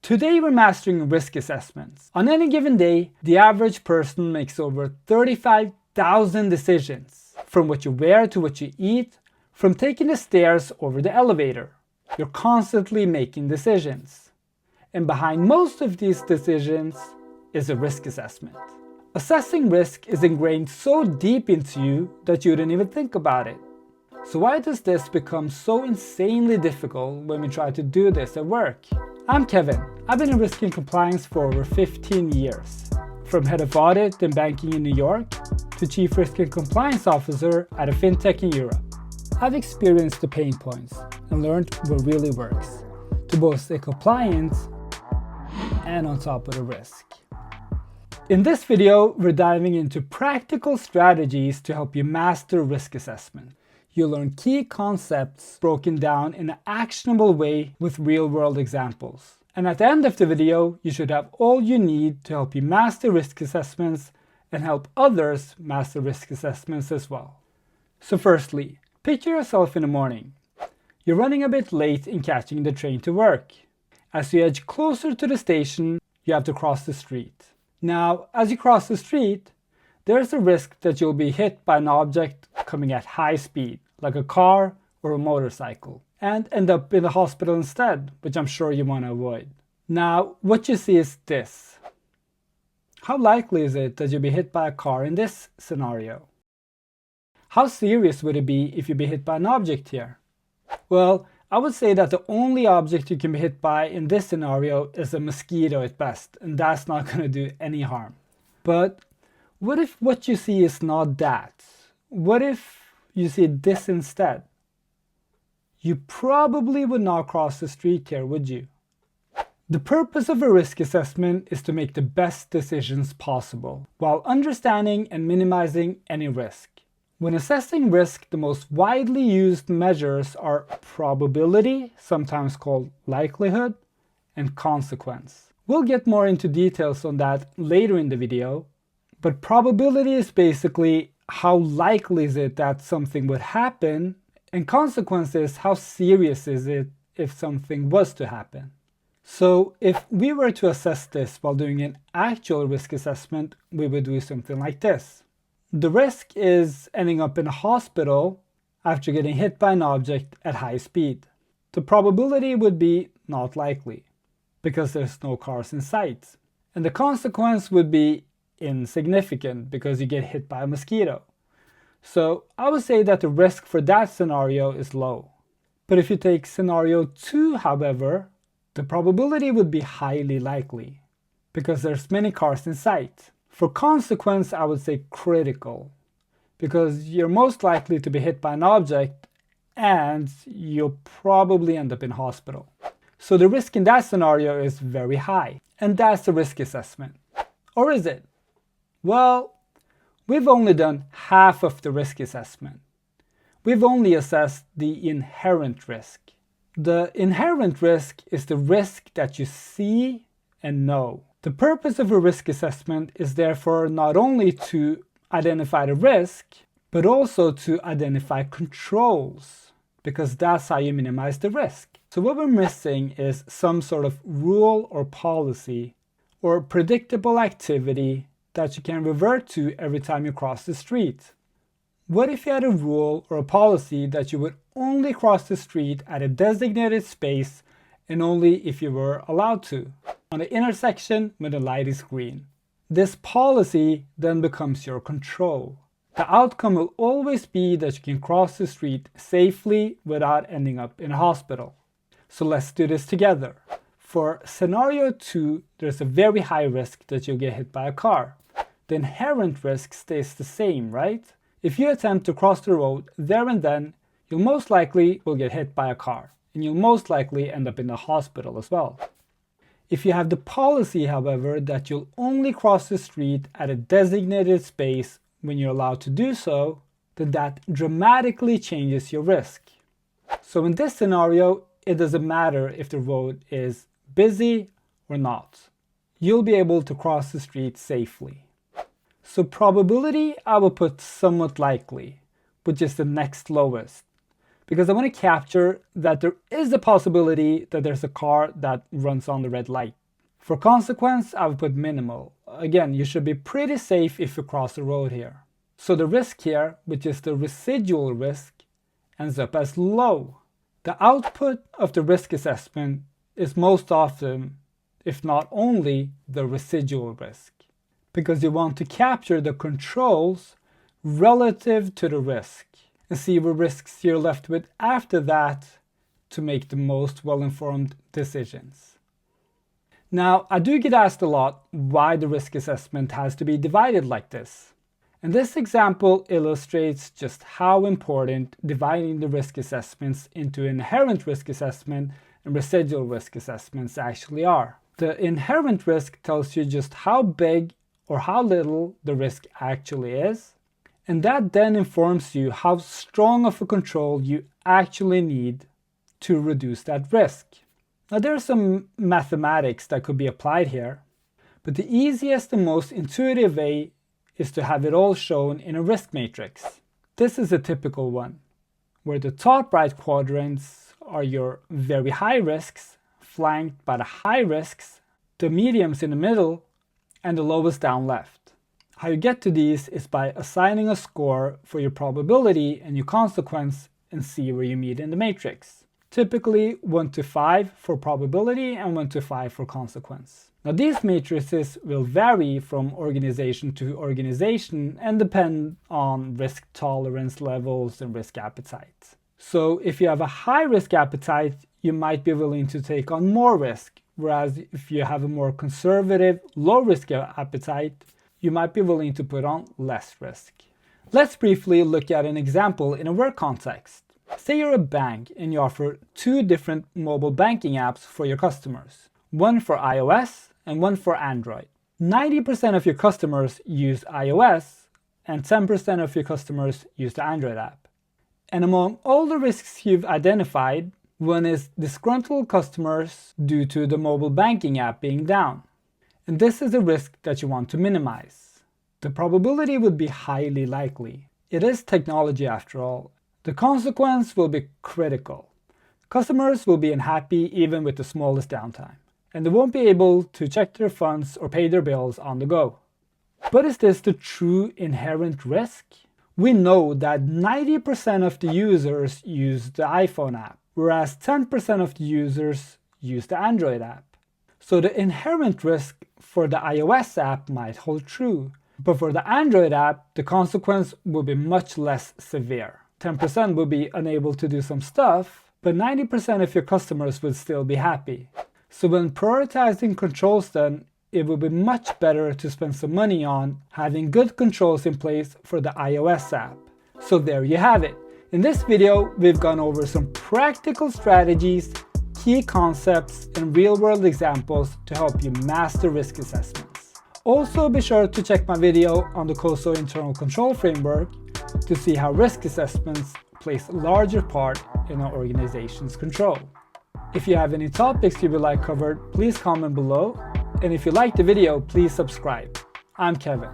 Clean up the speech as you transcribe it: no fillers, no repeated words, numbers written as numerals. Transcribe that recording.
Today we're mastering risk assessments. On any given day, the average person makes over 35,000 decisions. From what you wear to what you eat, from taking the stairs over the elevator. You're constantly making decisions. And behind most of these decisions is a risk assessment. Assessing risk is ingrained so deep into you that you didn't even think about it. So why does this become so insanely difficult when we try to do this at work? I'm Kevin. I've been in risk and compliance for over 15 years. From head of audit and banking in New York to chief risk and compliance officer at a fintech in Europe. I've experienced the pain points and learned what really works to both stay compliant and on top of the risk. In this video, we're diving into practical strategies to help you master risk assessment. You'll learn key concepts broken down in an actionable way with real-world examples. And at the end of the video, you should have all you need to help you master risk assessments and help others master risk assessments as well. So firstly, picture yourself in the morning. You're running a bit late in catching the train to work. As you edge closer to the station, you have to cross the street. Now, as you cross the street, there's a risk that you'll be hit by an object coming at high speed, like a car or a motorcycle, and end up in the hospital instead, which I'm sure you want to avoid. Now, what you see is this. How likely is it that you'll be hit by a car in this scenario? How serious would it be if you be hit by an object here? Well, I would say that the only object you can be hit by in this scenario is a mosquito at best, and that's not going to do any harm. But what if what you see is not that? What if you see this instead? You probably would not cross the street here, would you? The purpose of a risk assessment is to make the best decisions possible, while understanding and minimizing any risk. When assessing risk, the most widely used measures are probability, sometimes called likelihood, and consequence. We'll get more into details on that later in the video, but probability is basically how likely is it that something would happen, and consequence is how serious is it if something was to happen. So if we were to assess this while doing an actual risk assessment, we would do something like this. The risk is ending up in a hospital after getting hit by an object at high speed. The probability would be not likely, because there's no cars in sight. And the consequence would be insignificant because you get hit by a mosquito. So I would say that the risk for that scenario is low. But if you take scenario 2, however, the probability would be highly likely because there's many cars in sight. For consequence, I would say critical, because you're most likely to be hit by an object and you'll probably end up in hospital. So the risk in that scenario is very high, and that's the risk assessment. Or is it? Well, we've only done half of the risk assessment. We've only assessed the inherent risk. The inherent risk is the risk that you see and know. The purpose of a risk assessment is therefore not only to identify the risk, but also to identify controls, because that's how you minimize the risk. So what we're missing is some sort of rule or policy or predictable activity that you can revert to every time you cross the street. What if you had a rule or a policy that you would only cross the street at a designated space and only if you were allowed to, on the intersection when the light is green? This policy then becomes your control. The outcome will always be that you can cross the street safely without ending up in a hospital. So let's do this together. For scenario 2, there's a very high risk that you'll get hit by a car. The inherent risk stays the same, right? If you attempt to cross the road there and then, you'll most likely will get hit by a car, and you'll most likely end up in the hospital as well. If you have the policy, however, that you'll only cross the street at a designated space when you're allowed to do so, then that dramatically changes your risk. So in this scenario, it doesn't matter if the road is busy or not. You'll be able to cross the street safely. So probability, I will put somewhat likely, which is the next lowest, because I want to capture that there is a possibility that there's a car that runs on the red light. For consequence, I would put minimal. Again, you should be pretty safe if you cross the road here. So the risk here, which is the residual risk, ends up as low. The output of the risk assessment is most often, if not only, the residual risk, because you want to capture the controls relative to the risk and see what risks you're left with after that to make the most well-informed decisions. Now, I do get asked a lot why the risk assessment has to be divided like this. And this example illustrates just how important dividing the risk assessments into inherent risk assessment and residual risk assessments actually are. The inherent risk tells you just how big or how little the risk actually is, and that then informs you how strong of a control you actually need to reduce that risk. Now there's some mathematics that could be applied here, but the easiest and most intuitive way is to have it all shown in a risk matrix. This is a typical one, where the top right quadrants are your very high risks, flanked by the high risks, the mediums in the middle, and the lowest down left. How you get to these is by assigning a score for your probability and your consequence and see where you meet in the matrix. Typically 1 to 5 for probability and 1 to 5 for consequence. Now these matrices will vary from organization to organization and depend on risk tolerance levels and risk appetite. So if you have a high risk appetite, you might be willing to take on more risk, whereas if you have a more conservative, low risk appetite, you might be willing to put on less risk. Let's briefly look at an example in a work context. Say you're a bank and you offer 2 different mobile banking apps for your customers, one for iOS and one for Android. 90% of your customers use iOS and 10% of your customers use the Android app. And among all the risks you've identified, one is disgruntled customers due to the mobile banking app being down. And this is a risk that you want to minimize. The probability would be highly likely. It is technology after all. The consequence will be critical. Customers will be unhappy even with the smallest downtime, and they won't be able to check their funds or pay their bills on the go. But is this the true inherent risk? We know that 90% of the users use the iPhone app, whereas 10% of the users use the Android app. So the inherent risk for the iOS app might hold true, but for the Android app, the consequence will be much less severe. 10% will be unable to do some stuff, but 90% of your customers will still be happy. So when prioritizing controls then, it will be much better to spend some money on having good controls in place for the iOS app. So there you have it. In this video, we've gone over some practical strategies, key concepts, and real-world examples to help you master risk assessments. Also be sure to check my video on the COSO internal control framework to see how risk assessments plays a larger part in our organization's control. If you have any topics you would like covered, please comment below. And if you liked the video, please subscribe. I'm Kevin.